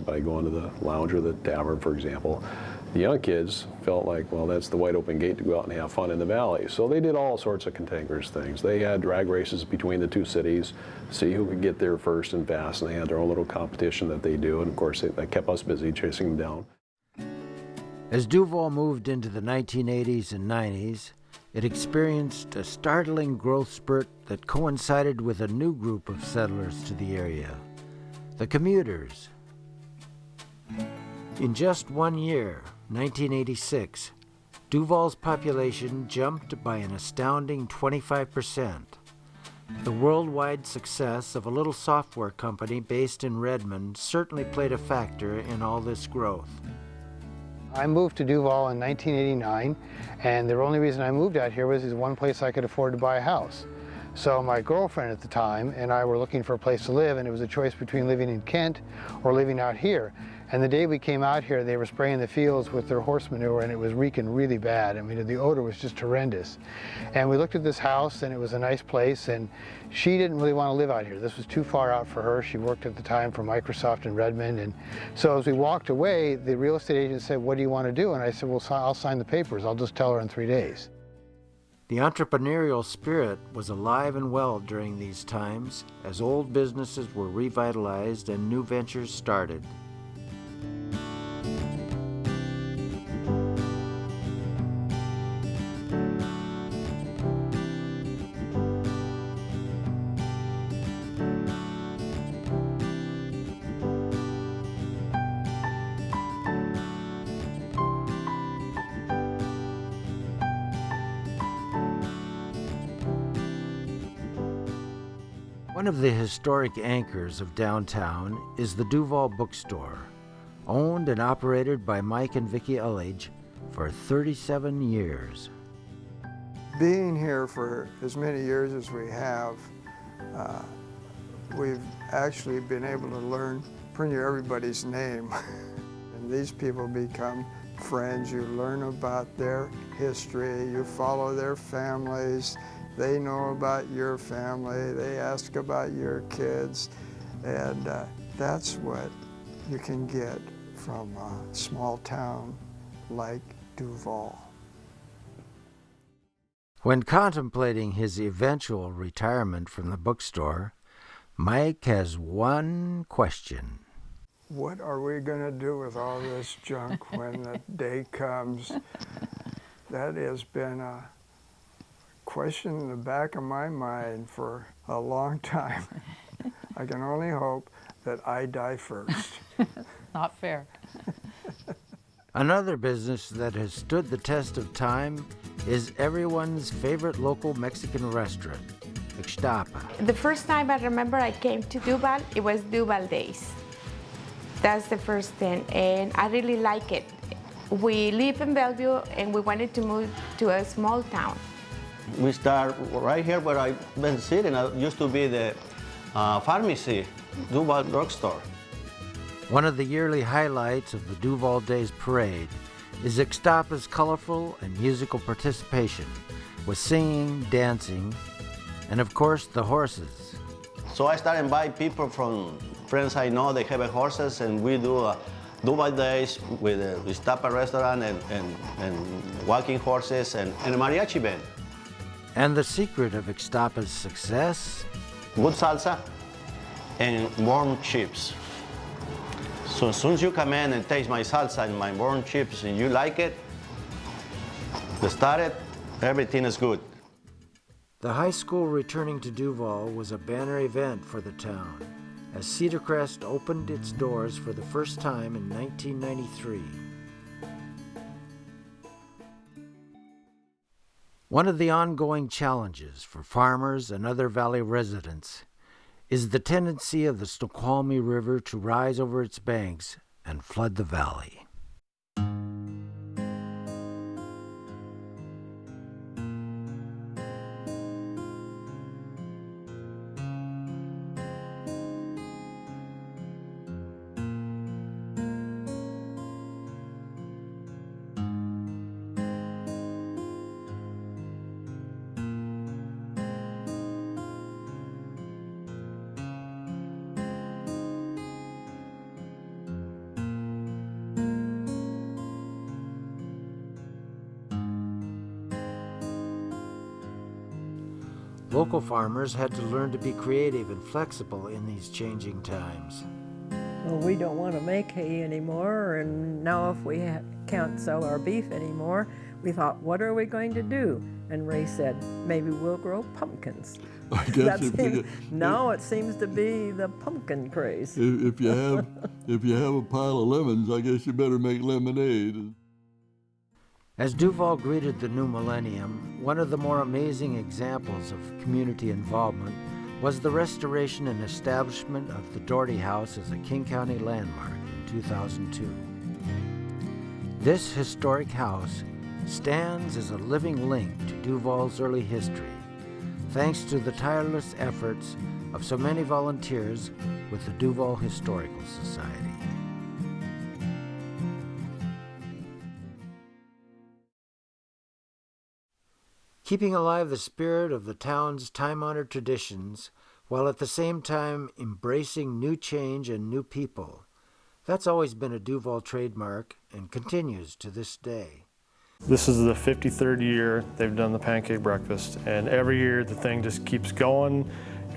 by going to the lounge or the tavern, for example. The young kids felt like, well, that's the wide open gate to go out and have fun in the valley. So they did all sorts of cantankerous things. They had drag races between the two cities, see who could get there first and fast, and they had their own little competition that they do, and of course that kept us busy chasing them down. As Duvall moved into the 1980s and 90s, it experienced a startling growth spurt that coincided with a new group of settlers to the area, the commuters. In just 1 year, 1986, Duvall's population jumped by an astounding 25%. The worldwide success of a little software company based in Redmond certainly played a factor in all this growth. I moved to Duvall in 1989, and the only reason I moved out here was there's one place I could afford to buy a house. So my girlfriend at the time and I were looking for a place to live, and it was a choice between living in Kent or living out here. And the day we came out here, they were spraying the fields with their horse manure, and it was reeking really bad. I mean, the odor was just horrendous. And we looked at this house, and it was a nice place, and she didn't really want to live out here. This was too far out for her. She worked at the time for Microsoft in Redmond. And so as we walked away, the real estate agent said, "What do you want to do?" And I said, "Well, I'll sign the papers. I'll just tell her in 3 days." The entrepreneurial spirit was alive and well during these times as old businesses were revitalized and new ventures started. One of the historic anchors of downtown is the Duvall bookstore, owned and operated by Mike and Vicki Ullage for 37 years. Being here for as many years as we have, we've actually been able to learn pretty much everybody's name. And these people become friends. You learn about their history, you follow their families. They know about your family, they ask about your kids, and that's what you can get from a small town like Duvall. When contemplating his eventual retirement from the bookstore, Mike has one question. What are we going to do with all this junk when the day comes? That has been a question in the back of my mind for a long time. I can only hope that I die first. Not fair. Another business that has stood the test of time is everyone's favorite local Mexican restaurant, Ixtapa. The first time I remember I came to Duvall, it was Duvall Days. That's the first thing, and I really like it. We live in Bellevue, and we wanted to move to a small town. We start right here where I've been sitting. It used to be the pharmacy, Duvall drugstore. One of the yearly highlights of the Duvall Days Parade is Ixtapa's colorful and musical participation with singing, dancing, and of course the horses. So I started inviting people from friends I know, they have horses, and we do Duvall Days with the Ixtapa restaurant and walking horses and a mariachi band. And the secret of Ixtapa's success? Good salsa and warm chips. So as soon as you come in and taste my salsa and my warm chips and you like it, to start it, everything is good. The high school returning to Duvall was a banner event for the town as Cedar Crest opened its doors for the first time in 1993. One of the ongoing challenges for farmers and other valley residents is the tendency of the Snoqualmie River to rise over its banks and flood the valley. Local farmers had to learn to be creative and flexible in these changing times. Well, we don't want to make hay anymore, and now if we can't sell our beef anymore, we thought, what are we going to do? And Ray said, maybe we'll grow pumpkins. I guess Now it seems to be the pumpkin craze. if you have a pile of lemons, I guess you better make lemonade. As Duvall greeted the new millennium, one of the more amazing examples of community involvement was the restoration and establishment of the Doherty House as a King County landmark in 2002. This historic house stands as a living link to Duvall's early history, thanks to the tireless efforts of so many volunteers with the Duvall Historical Society. Keeping alive the spirit of the town's time-honored traditions, while at the same time embracing new change and new people, that's always been a Duvall trademark and continues to this day. This is the 53rd year they've done the pancake breakfast, and every year the thing just keeps going.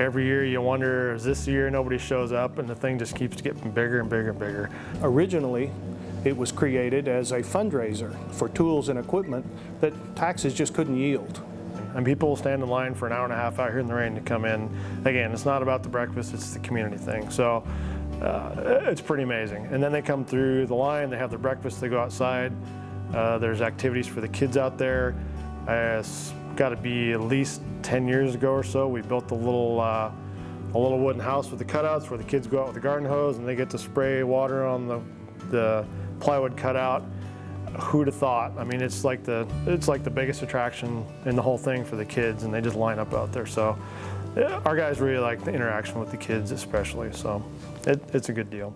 Every year you wonder, is this year nobody shows up, and the thing just keeps getting bigger and bigger and bigger. Originally, it was created as a fundraiser for tools and equipment that taxes just couldn't yield. And people stand in line for an hour and a half out here in the rain to come in. Again, it's not about the breakfast, it's the community thing. So it's pretty amazing. And then they come through the line, they have their breakfast, they go outside. There's activities for the kids out there. It's got to be at least 10 years ago or so. We built a little wooden house with the cutouts where the kids go out with the garden hose and they get to spray water on the plywood cutout. Who'd have thought? I mean, it's like the biggest attraction in the whole thing for the kids, and they just line up out there. So our guys really like the interaction with the kids especially, so it's a good deal.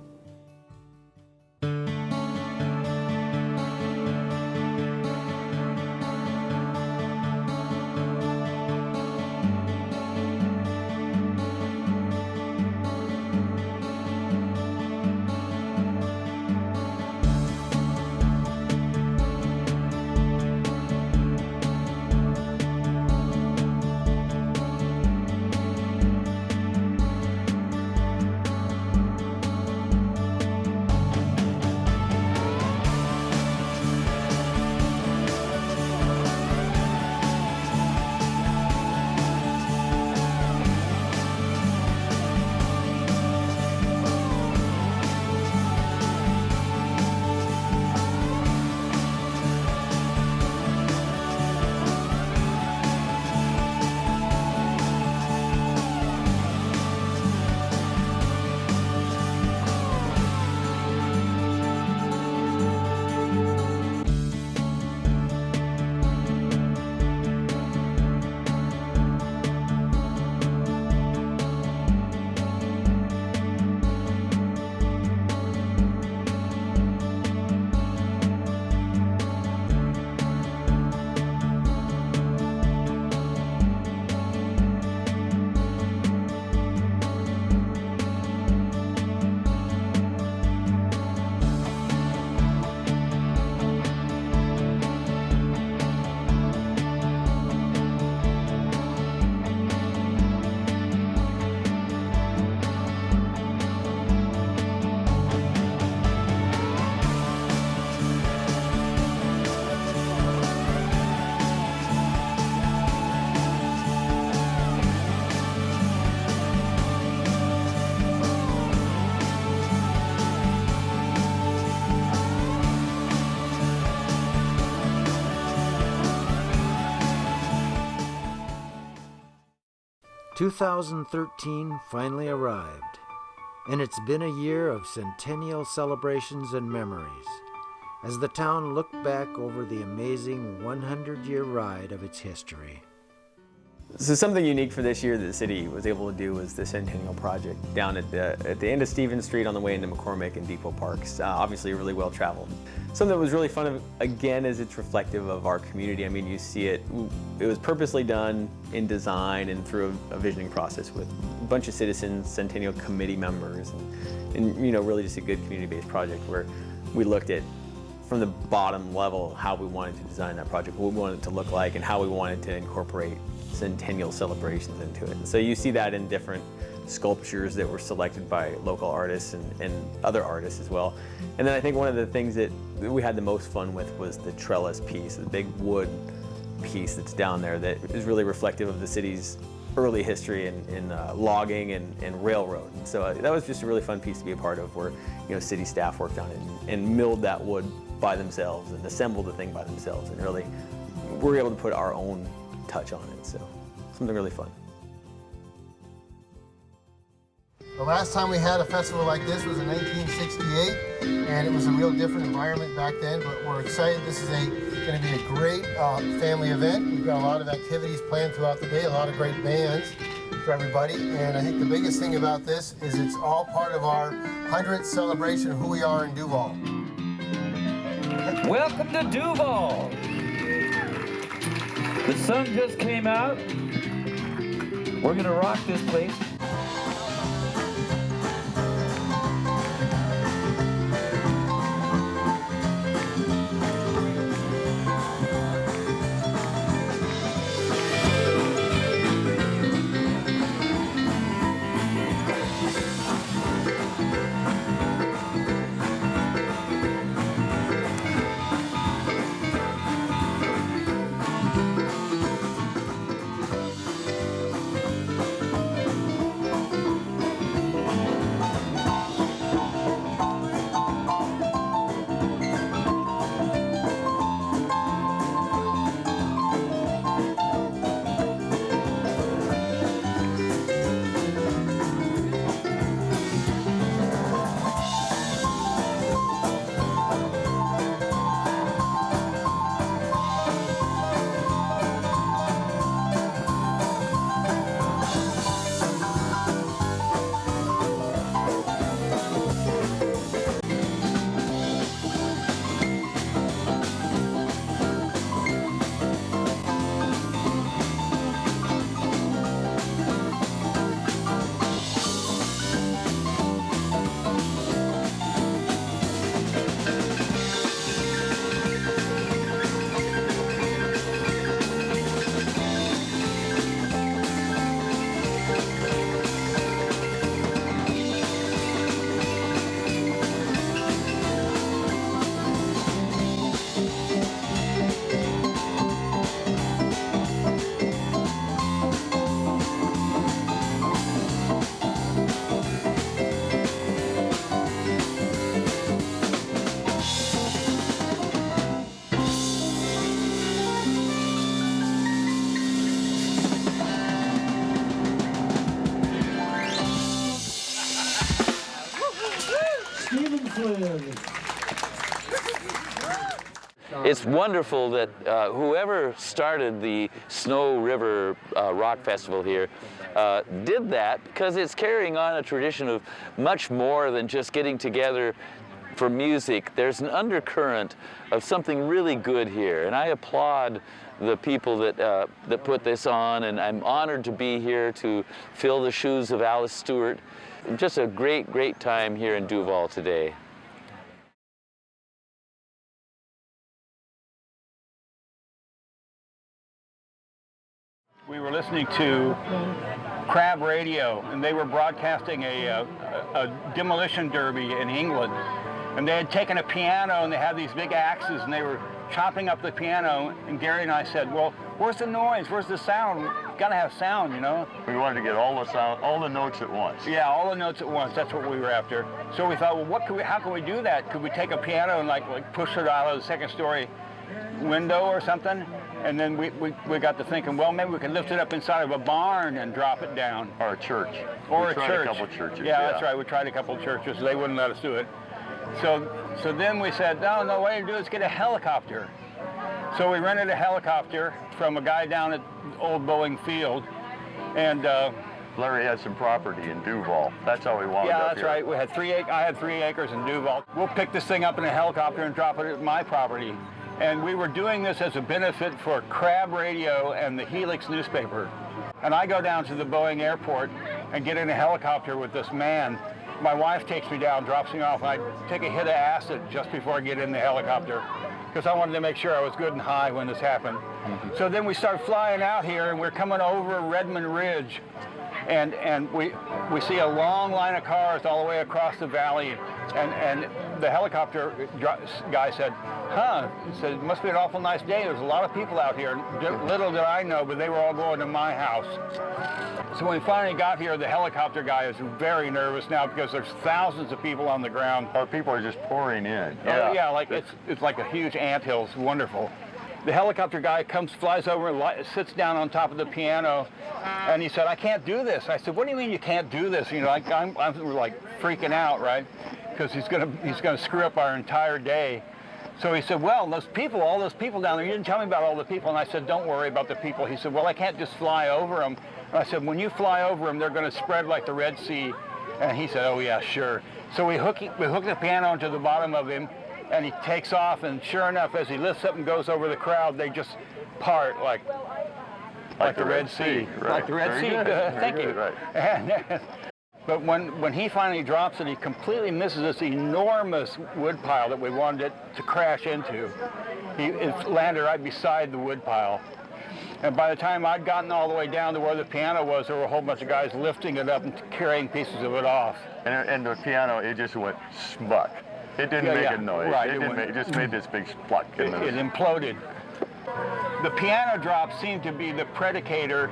2013 finally arrived, and it's been a year of centennial celebrations and memories as the town looked back over the amazing 100-year ride of its history. So something unique for this year that the city was able to do was the Centennial Project down at the end of Stevens Street on the way into McCormick and Depot Parks. Obviously really well traveled. Something that was really fun, again, is it's reflective of our community. I mean, you see it was purposely done in design and through a visioning process with a bunch of citizens, Centennial Committee members, and you know, really just a good community-based project where we looked at from the bottom level how we wanted to design that project, what we wanted it to look like, and how we wanted to incorporate centennial celebrations into it. And so you see that in different sculptures that were selected by local artists and other artists as well. And then I think one of the things that we had the most fun with was the trellis piece, the big wood piece that's down there that is really reflective of the city's early history in logging and railroad. And so that was just a really fun piece to be a part of, where city staff worked on it and milled that wood by themselves and assembled the thing by themselves, and really were able to put our own touch on it. So something really fun. The last time we had a festival like this was in 1968, and it was a real different environment back then, but we're excited. This is going to be a great family event. We've got a lot of activities planned throughout the day, a lot of great bands for everybody, and I think the biggest thing about this is it's all part of our 100th celebration of who we are in Duvall. Welcome to Duvall. The sun just came out. We're going to rock this place. It's wonderful that whoever started the Snow River Rock Festival here did that, because it's carrying on a tradition of much more than just getting together for music. There's an undercurrent of something really good here, and I applaud the people that put this on, and I'm honored to be here to fill the shoes of Alice Stewart. Just a great, great time here in Duvall today. We were listening to Crab Radio, and they were broadcasting a demolition derby in England. And they had taken a piano, and they had these big axes, and they were chopping up the piano. And Gary and I said, well, where's the noise? Where's the sound? We've got to have sound, you know? We wanted to get all the sound, all the notes at once. Yeah, all the notes at once. That's what we were after. So we thought, well, how can we do that? Could we take a piano and like push it out of the second-story window or something? And then we got to thinking, well, maybe we could lift it up inside of a barn and drop it down. Or a church. Or we a tried church. a couple churches. Yeah, that's right. We tried a couple of churches. They wouldn't let us do it. So then we said, no way to do it is get a helicopter. So we rented a helicopter from a guy down at Old Boeing Field. And Larry had some property in Duvall. That's how we wound up Yeah, that's here. right. I had 3 acres in Duvall. We'll pick this thing up in a helicopter and drop it at my property. And we were doing this as a benefit for Crab Radio and the Helix newspaper. And I go down to the Boeing airport and get in a helicopter with this man. my wife takes me down, drops me off, and I take a hit of acid just before I get in the helicopter because I wanted to make sure I was good and high when this happened. So then we start flying out here, and we're coming over Redmond Ridge, and we see a long line of cars all the way across the valley, and the helicopter guy said, he said, it must be an awful nice day. There's a lot of people out here. Little did I know, but they were all going to my house. So when we finally got here, the helicopter guy is very nervous now because there's thousands of people on the ground. Oh, people are just pouring in. Yeah, yeah, like it's like a huge anthill. It's wonderful. The helicopter guy flies over and sits down on top of the piano, and he said, I can't do this. I said, what do you mean you can't do this? You know, I'm like freaking out, right? Because he's gonna screw up our entire day. So he said, well, all those people down there, you didn't tell me about all the people. And I said, don't worry about the people. He said, well, I can't just fly over them. And I said, when you fly over them, they're going to spread like the Red Sea. And he said, oh, yeah, sure. So we hook the piano into the bottom of him, and he takes off. And sure enough, as he lifts up and goes over the crowd, they just part like the Red Sea. Right. Like the Red Sea. Thank you. Right. But when he finally drops it, he completely misses this enormous wood pile that we wanted it to crash into. It landed right beside the wood pile. And by the time I'd gotten all the way down to where the piano was, there were a whole bunch of guys lifting it up and carrying pieces of it off. And the piano, it just went smuck. It didn't make a noise. Right, It just made this big spluck. It imploded. The piano drop seemed to be the predicator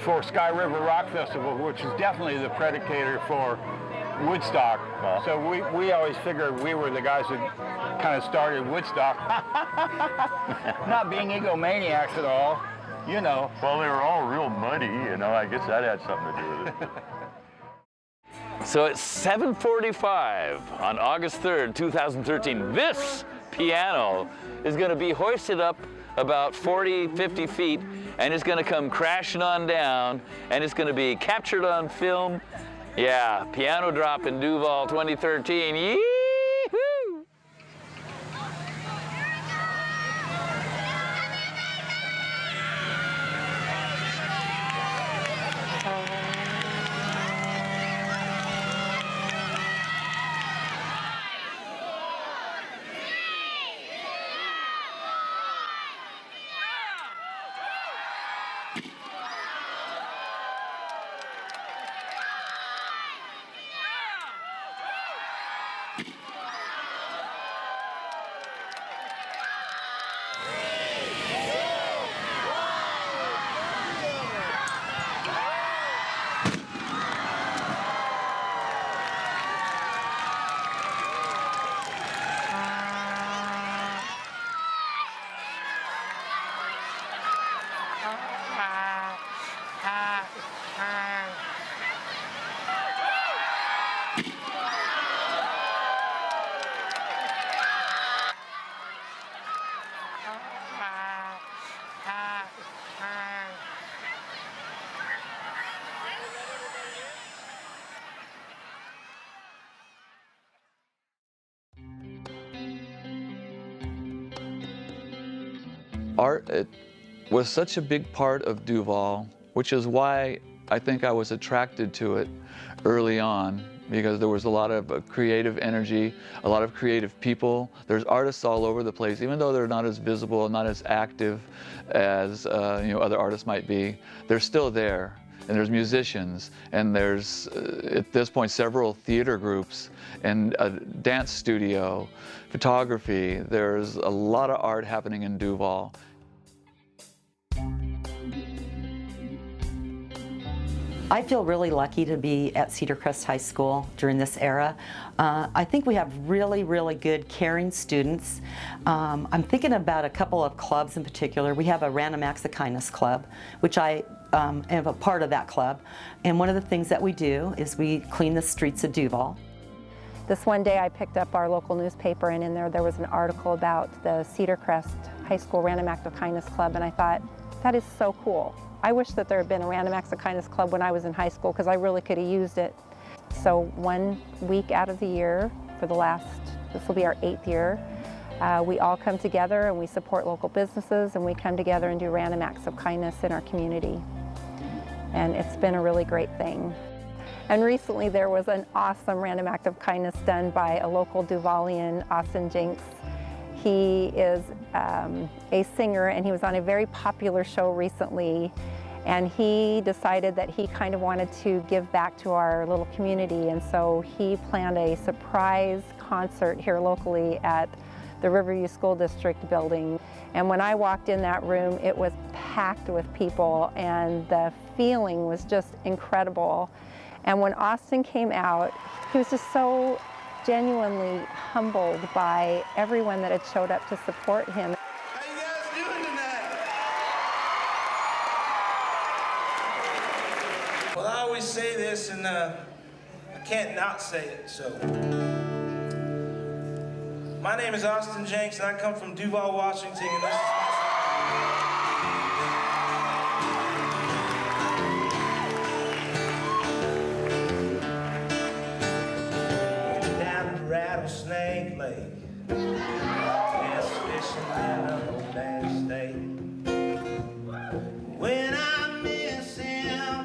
for Sky River Rock Festival, which is definitely the predicator for Woodstock. So we always figured we were the guys who kind of started Woodstock. Not being egomaniacs at all, you know. Well, they were all real muddy, you know. I guess that had something to do with it. So it's 7:45 on August 3rd, 2013. This piano is going to be hoisted up about 40, 50 feet, and it's going to come crashing on down, and it's going to be captured on film. Yeah, piano drop in Duvall 2013. Yee-hoo! Art was such a big part of Duvall, which is why I think I was attracted to it early on, because there was a lot of creative energy, a lot of creative people. There's artists all over the place, even though they're not as visible, not as active as other artists might be. They're still there, and there's musicians, and there's at this point several theater groups, and a dance studio, photography. There's a lot of art happening in Duvall. I feel really lucky to be at Cedar Crest High School during this era. I think we have really, really good, caring students. I'm thinking about a couple of clubs in particular. We have a Random Acts of Kindness Club, which I am a part of that club. And one of the things that we do is we clean the streets of Duvall. This one day I picked up our local newspaper, and in there was an article about the Cedar Crest High School Random Act of Kindness Club, and I thought, that is so cool. I wish that there had been a Random Acts of Kindness Club when I was in high school, because I really could have used it. So 1 week out of the year, for this will be our 8th year, we all come together and we support local businesses, and we come together and do Random Acts of Kindness in our community. And it's been a really great thing. And recently there was an awesome random act of kindness done by a local Duvallian, Austin Jenks. He is a singer, and he was on a very popular show recently, and he decided that he kind of wanted to give back to our little community, and so he planned a surprise concert here locally at the Riverview School District building. And when I walked in that room, it was packed with people, and the feeling was just incredible. And when Austin came out, he was just so genuinely humbled by everyone that had showed up to support him. How you guys doing tonight? Well, I always say this, and I can't not say it, so. My name is Austin Jenks, and I come from Duvall, Washington, and this is Rattlesnake Lake, yes, fishing in a old damn state. When I miss him,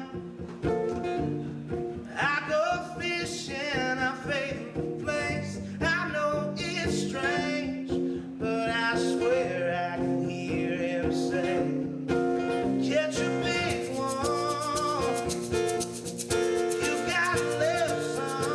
I go fishing a favorite place. I know it's strange, but I swear I can hear him say, catch a big one, you gotta live some.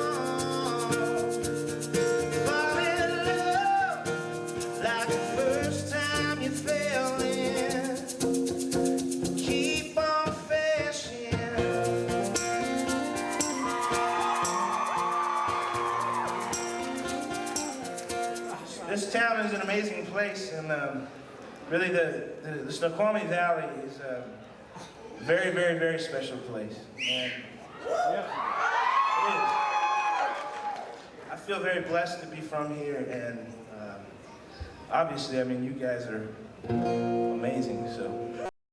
This town is an amazing place, and really the Snoqualmie Valley is a very, very, very special place. And yeah, it is. I feel very blessed to be from here, and obviously, I mean, you guys are